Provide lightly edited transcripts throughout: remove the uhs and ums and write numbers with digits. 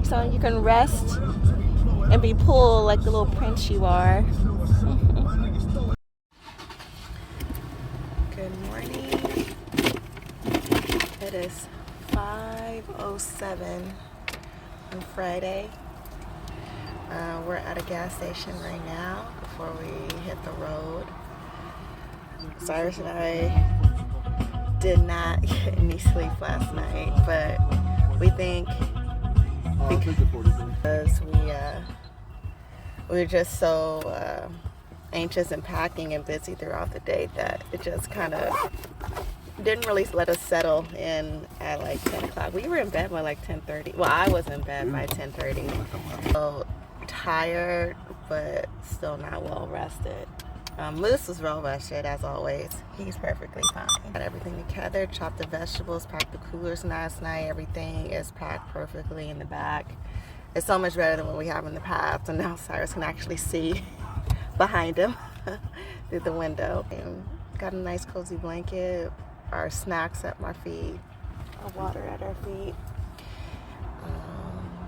so you can rest and be pulled like the little prince you are. Good morning. It is 5:07 on Friday. We're at a gas station right now before we hit the road. Cyrus and I did not get any sleep last night, but we think because we were just so anxious and packing and busy throughout the day that it just kind of didn't really let us settle in at like 10 o'clock. We were in bed by like 10:30. Well, I was in bed by 10:30. So tired, but still not well rested. Moose was well rested as always. He's perfectly fine. Got everything together, chopped the vegetables, packed the coolers last night. Everything is packed perfectly in the back. It's so much better than what we have in the past. And now Cyrus can actually see behind him through the window. And got a nice cozy blanket, our snacks at my feet, our water at our feet.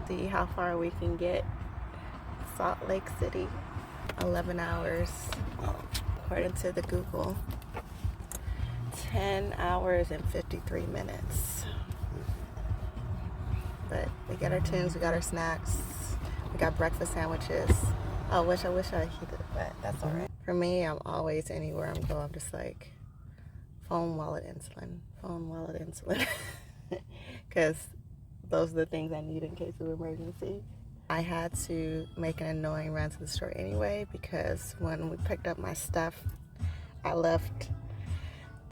See how far we can get. Salt Lake City, 11 hours according to the Google. 10 hours and 53 minutes. But we got our tunes, we got our snacks, we got breakfast sandwiches. I wish I heated it, but that's all right. For me, I'm always anywhere I'm going, I'm just like phone, wallet, insulin, because those are the things I need in case of emergency. I had to make an annoying run to the store anyway because when we picked up my stuff, I left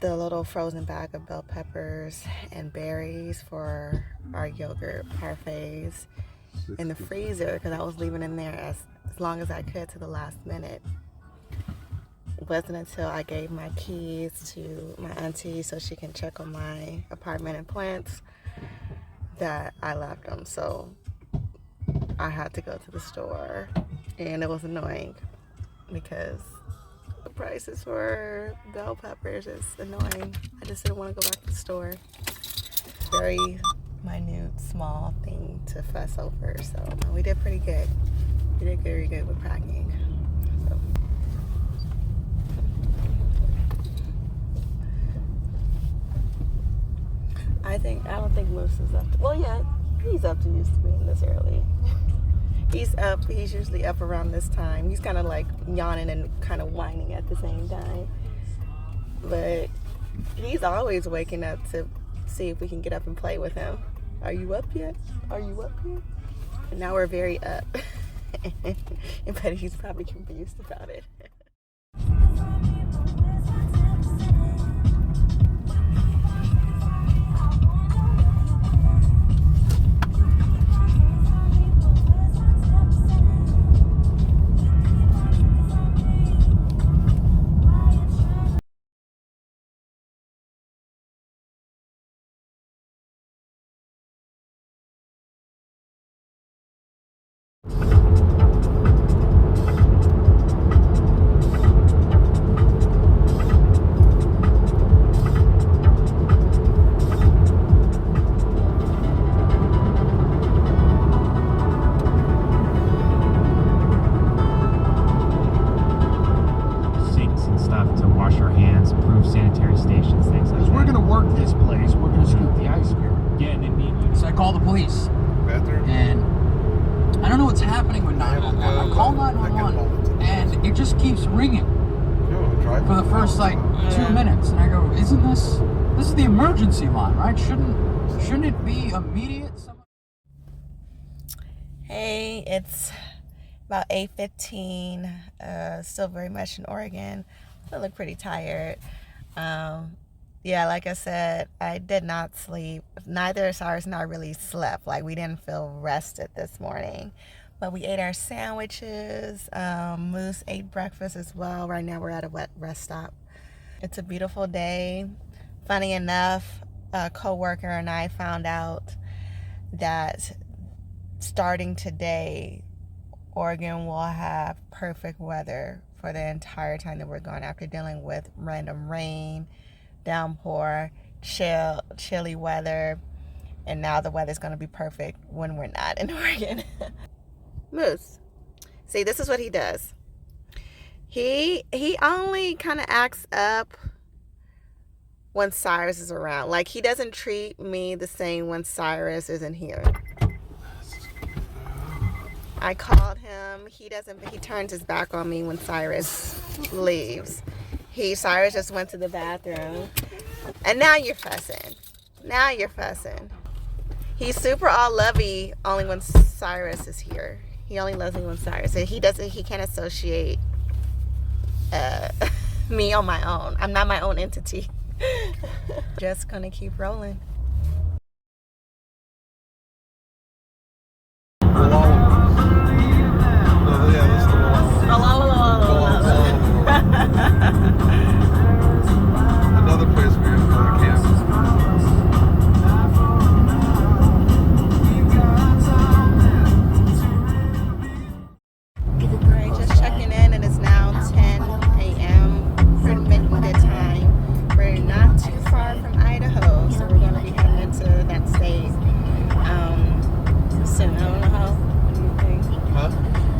the little frozen bag of bell peppers and berries for our yogurt parfaits in the freezer because I was leaving in there as long as I could to the last minute. It wasn't until I gave my keys to my auntie so she can check on my apartment and plants that I left them. So I had to go to the store, and it was annoying because the prices for bell peppers is annoying. I just didn't want to go back to the store. Very minute, small thing to fuss over. So we did pretty good. We did very good with packing. So. I don't think Moose is up to, well, yeah, he's up to used to being this early. He's up. He's usually up around this time. He's kind of like yawning and kind of whining at the same time. But he's always waking up to see if we can get up and play with him. Are you up yet? Are you up yet? And now we're very up. But he's probably confused about it. Keeps ringing for the first like 2 minutes, and I go, "Isn't this is the emergency line, right? Shouldn't it be immediate?" Hey, it's about 8:15. Still very much in Oregon. I look pretty tired. Yeah, like I said, I did not sleep. Neither Cyrus nor I really slept. Like we didn't feel rested this morning. But we ate our sandwiches. Moose ate breakfast as well. Right now we're at a rest stop. It's a beautiful day. Funny enough, a coworker and I found out that starting today, Oregon will have perfect weather for the entire time that we're gone after dealing with random rain, downpour, chilly weather. And now the weather's going to be perfect when we're not in Oregon. Moose. See, this is what he does. He only kind of acts up when Cyrus is around. Like, he doesn't treat me the same when Cyrus isn't here. I called him. He turns his back on me when Cyrus leaves. Cyrus just went to the bathroom. And now you're fussing. He's super all lovey only when Cyrus is here. He only loves me when Cyrus. He can't associate me on my own. I'm not my own entity. Just gonna keep rolling. Another place we camp. Alright, just checking in, and it's now 10 a.m. We're making good time. We're not too far from Idaho, so we're going to be heading into that state soon. I don't know how. What do you think?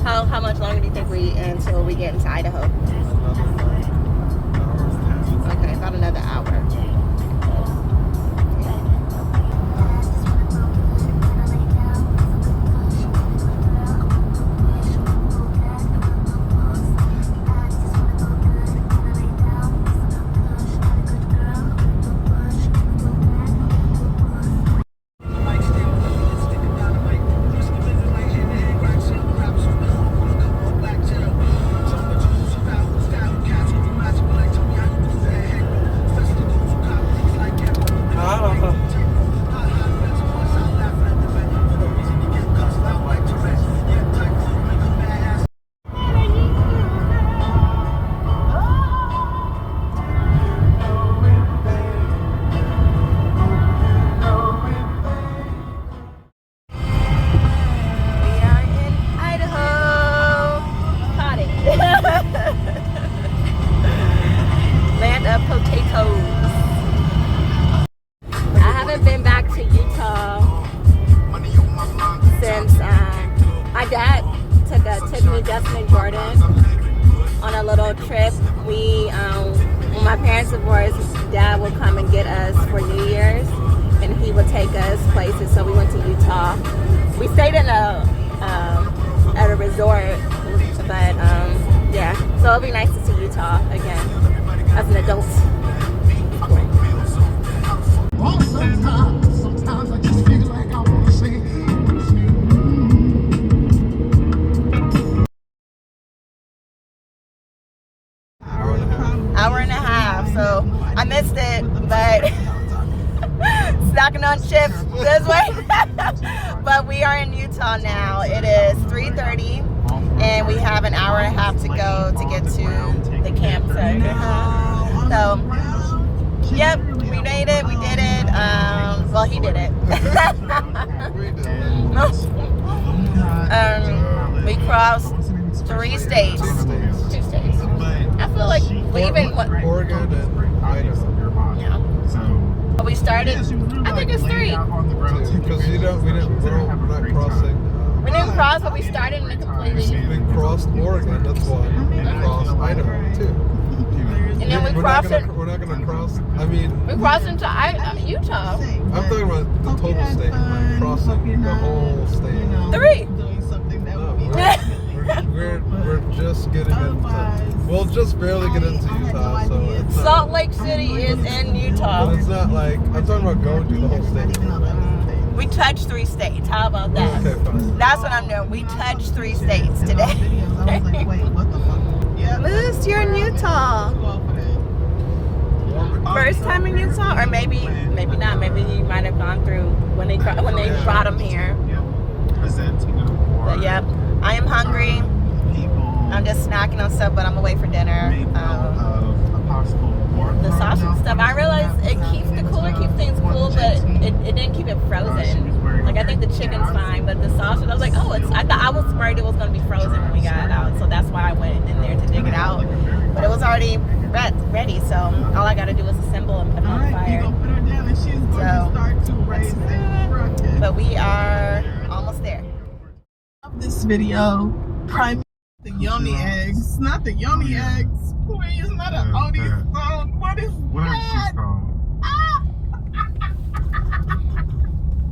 Huh? How much longer do you think until we get into Idaho? Okay, about another hour. Land of potatoes. I haven't been back to Utah since my dad took me, Justin, and Jordan on a little trip. When my parents divorced, Dad would come and get us for New Year's, and he would take us places. So we went to Utah. We stayed in at a resort, but yeah. So it'll be nice to see Utah again as an adult. Well, sometimes I just feel like I want to say, Hour and a half, so I missed it, but snacking on chips this way. But we are in Utah now. It is 3:30, and we have an hour and a half to go to get to the campsite. So, yep, we made it. We did it. Well, he did it. We crossed 3 states. 2 states. I feel like we even went Oregon and Idaho. Yeah. But we started. I think it's 3. Because we're not crossing. We didn't cross, but we started in a completely. We crossed Oregon. That's why we crossed Idaho too. And then we crossed it. We're not gonna cross. I mean, We crossed into Utah. I'm talking about the total state. Like crossing the whole state. 3. No, we're just getting into. We'll just barely get into Utah, so it's not, Salt Lake City is in Utah. but it's not like I'm talking about going through the whole state. We touched 3 states. How about that? Okay, fine. That's what I'm doing. We touched 3 states today. Moose, you're in Utah. First time in Utah, or maybe not. Maybe you might have gone through when they brought him here. But yep, I am hungry. I'm just snacking on stuff, but I'm away for dinner. The sausage and stuff. I realized the cooler keeps things cool, but it didn't keep it frozen. Like, I think the chicken's fine, but the sausage, I was like, oh, I thought I was worried it was going to be frozen when we got it out, so that's why I went in there to dig it out. But it was already ready, so all I got to do is assemble and put it on the fire. So let's do it. but we are almost there. This video, prime the yoni eggs, not the yoni eggs. Please, not an Oni song. What is that?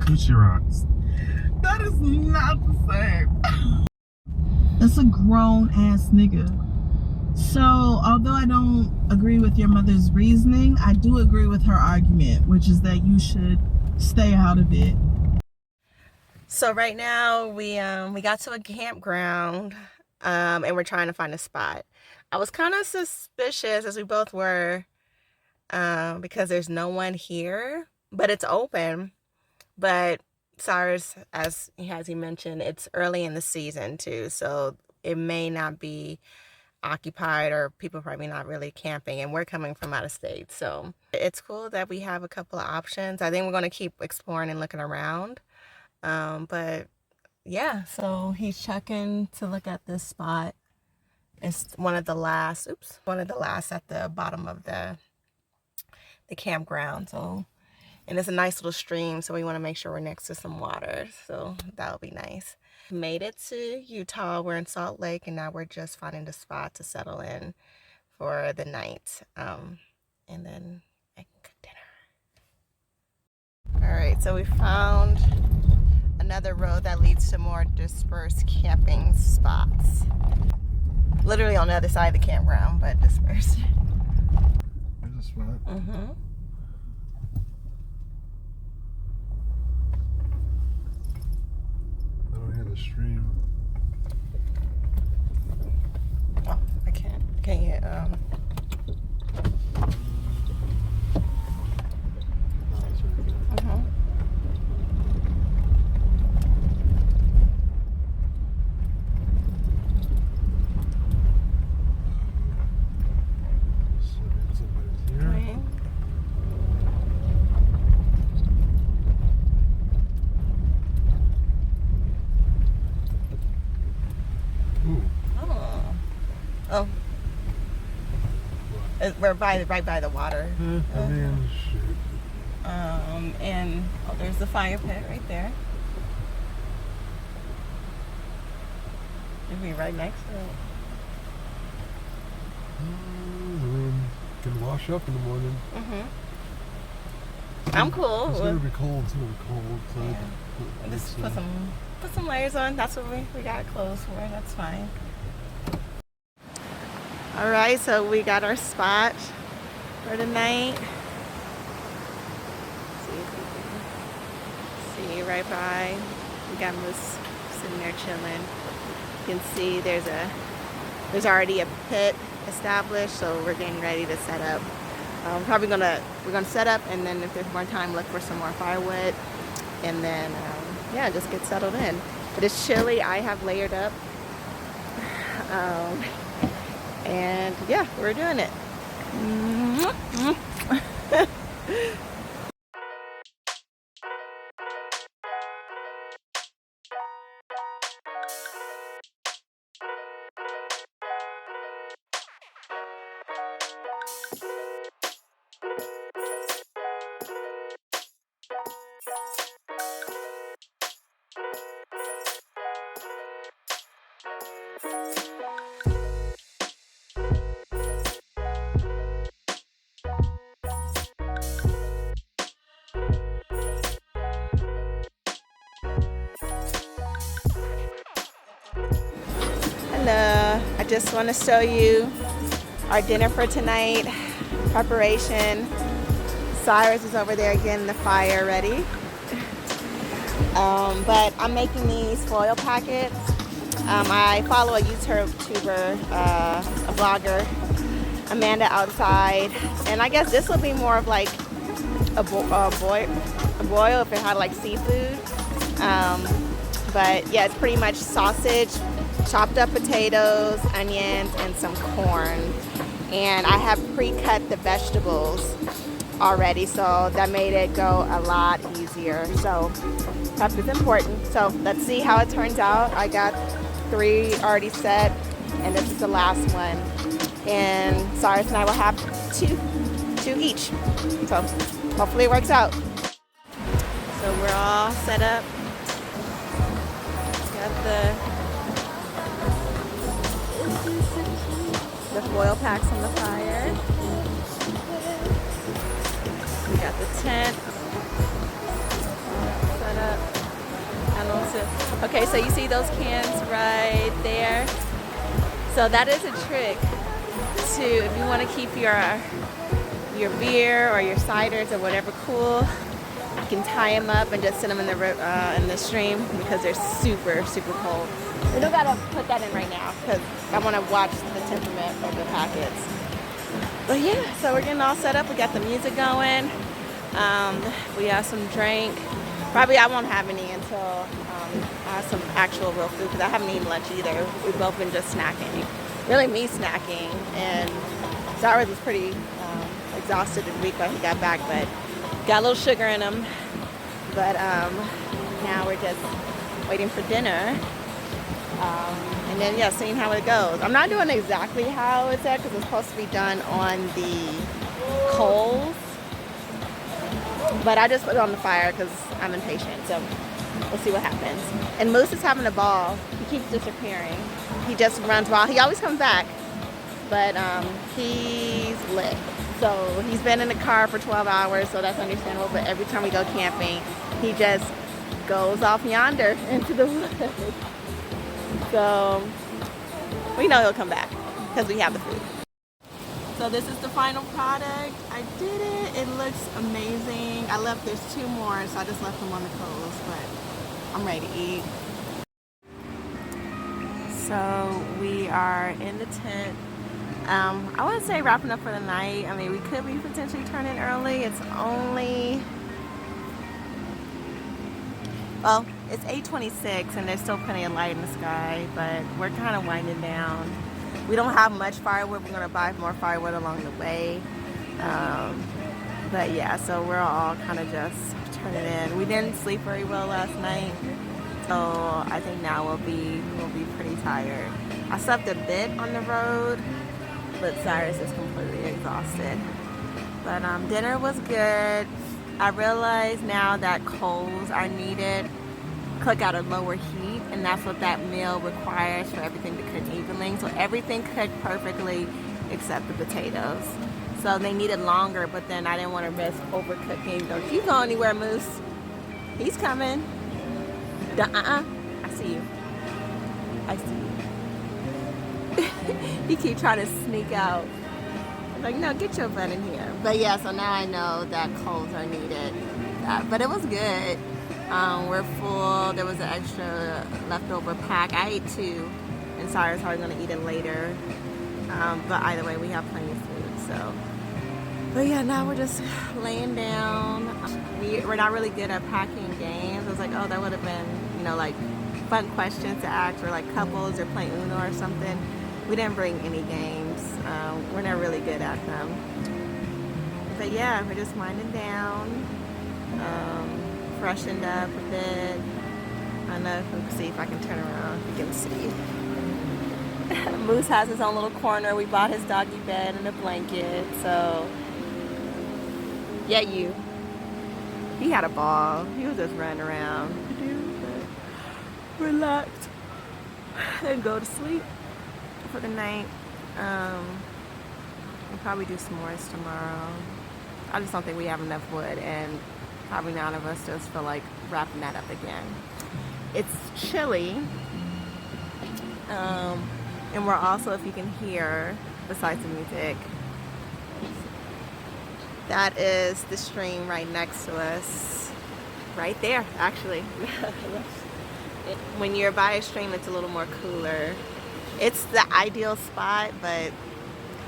Coochie rocks. That is not the same. That's a grown ass nigga. So, although I don't agree with your mother's reasoning, I do agree with her argument, which is that you should stay out of it. So right now we got to a campground and we're trying to find a spot. I was kind of suspicious, as we both were, because there's no one here, but it's open. But Cyrus, as he mentioned, it's early in the season too, so it may not be occupied, or people probably not really camping, and we're coming from out of state, so it's cool that we have a couple of options. I think we're going to keep exploring and looking around, but yeah, so he's checking to look at this spot. It's one of the last at the bottom of the campground. So, and it's a nice little stream, so we want to make sure we're next to some water, so that'll be nice. Made it to Utah. We're in Salt Lake, and now we're just finding the spot to settle in for the night, and then I can cook dinner. All right, so we found another road that leads to more dispersed camping spots. Literally on the other side of the campground, but dispersed. There's a spot. Mm-hmm. The stream. Oh, I can't. Can you we're right by the water. I mean, shit. And there's the fire pit right there. You'll be right next to it. Can wash up in the morning. I'm cool. It's gonna be cold. It's gonna be cold. So yeah. Just put some layers on. That's what we got clothes for. That's fine. All right, so we got our spot for the night. See if we can see right by. We got Moose sitting there chilling. You can see there's already a pit established, so we're getting ready to set up. We're gonna set up, and then if there's more time, look for some more firewood, and then yeah, just get settled in. But it's chilly. I have layered up. And yeah, we're doing it. Hello, I just want to show you our dinner for tonight. Preparation. Cyrus is over there getting the fire ready. But I'm making these foil packets. I follow a YouTuber, a blogger, Amanda Outside, and I guess this will be more of like a boil if it had like seafood. But yeah, it's pretty much sausage, chopped up potatoes, onions, and some corn. And I have pre-cut the vegetables already, so that made it go a lot easier. So prep is important. So let's see how it turns out. I got 3 already set, and this is the last one. And Cyrus and I will have two each. So hopefully it works out. So we're all set up. Got the foil packs on the fire. We got the tent set up. And also, okay, so you see those cans right there? So that is a trick to, if you want to keep your beer or your ciders or whatever cool, you can tie them up and just sit them in the stream because they're super, super cold. We don't gotta put that in right now because I want to watch the temperament of the packets. But yeah, so we're getting all set up. We got the music going. We have some drink. Probably I won't have any until I have some actual real food because I haven't eaten lunch either. We've both been just snacking. Really me snacking, and Cyrus was pretty exhausted this week when he got back, but got a little sugar in him. But now we're just waiting for dinner. And then, yeah, seeing how it goes. I'm not doing exactly how it's at because it's supposed to be done on the coals. But I just put it on the fire because I'm impatient. So we'll see what happens. And Moose is having a ball. He keeps disappearing. He just runs wild. He always comes back. But he's lit. So he's been in the car for 12 hours, so that's understandable. But every time we go camping, he just goes off yonder into the woods. So we know he'll come back because we have the food. So this is the final product. I did it. It looks amazing. There's 2 more, so I just left them on the coals, but I'm ready to eat. So we are in the tent. I wouldn't say wrapping up for the night. I mean, we could be potentially turning early. It's only, well, it's 8:26 and there's still plenty of light in the sky, but we're kind of winding down. We don't have much firewood. We're gonna buy more firewood along the way. But yeah, so we're all kind of just turning in. We didn't sleep very well last night, so I think now we'll be pretty tired. I slept a bit on the road, but Cyrus is completely exhausted. But dinner was good. I realize now that coals are needed, cook at a lower heat, and that's what that meal requires for everything to cook evenly. So everything cooked perfectly except the potatoes. So they needed longer, but then I didn't want to risk overcooking. Don't you go anywhere, Moose. He's coming. I see you. I see you. He keep trying to sneak out. I'm like, no, get your butt in here. But yeah, so now I know that coals are needed. But it was good. We're full. There was an extra leftover pack. I ate 2, and Cyrus probably gonna eat it later. But either way, we have plenty of food. So, but yeah, now we're just laying down. We're not really good at packing games. I was like, oh, that would have been, like fun questions to ask, or like couples or playing Uno or something. We didn't bring any games. We're not really good at them. But yeah, we're just winding down. Freshened up a bit. I know, let's see if I can turn around. You can see. Moose has his own little corner. We bought his doggy bed and a blanket. So, yeah, he had a ball. He was just running around. Relax and go to sleep for the night. We'll probably do s'mores tomorrow. I just don't think we have enough wood, and probably none of us just feel like wrapping that up again. It's chilly, and we're also, if you can hear, besides the music, that is the stream right next to us, right there, actually. When you're by a stream, it's a little more cooler. It's the ideal spot, but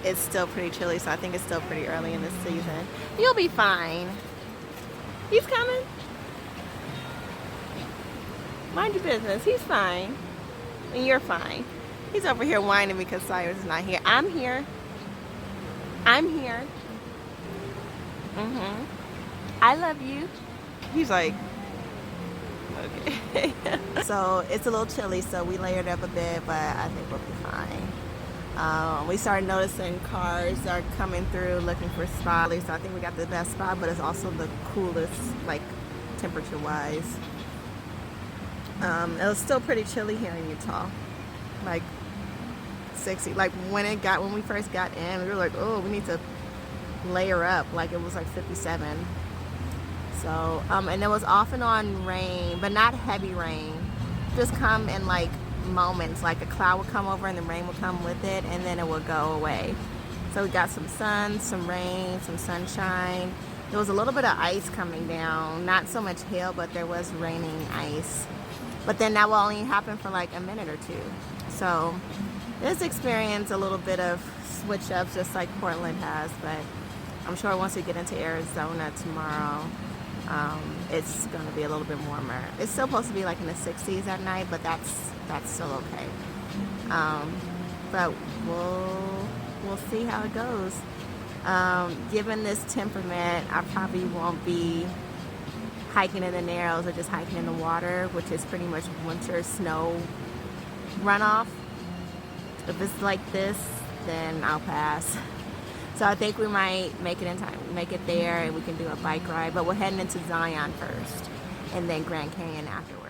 it's still pretty chilly, so I think it's still pretty early in the season. You'll be fine. He's coming. Mind your business. He's fine. And you're fine. He's over here whining because Cyrus is not here. I'm here. I'm here. I love you. He's like, okay. So it's a little chilly, so we layered up a bit, but I think we'll be fine. We started noticing cars are coming through looking for spots, so I think we got the best spot, but it's also the coolest, like, temperature-wise. It was still pretty chilly here in Utah, like 60. Like when we first got in, we were like, oh, we need to layer up. Like it was like 57. So, and it was off and on rain, but not heavy rain. Just come in like moments, like a cloud would come over and the rain would come with it, and then it would go away. So we got some sun, some rain, some sunshine. There was a little bit of ice coming down, not so much hail, but there was raining ice. But then that will only happen for like a minute or two. So this experience a little bit of switch ups just like Portland has, but I'm sure once we get into Arizona tomorrow, it's going to be a little bit warmer. It's still supposed to be like in the 60s at night, but that's still okay. But we'll see how it goes. Given this temperament, I probably won't be hiking in the Narrows or just hiking in the water, which is pretty much winter snow runoff. If it's like this, then I'll pass. So I think we might make it in time, make it there, and we can do a bike ride. But we're heading into Zion first, and then Grand Canyon afterwards.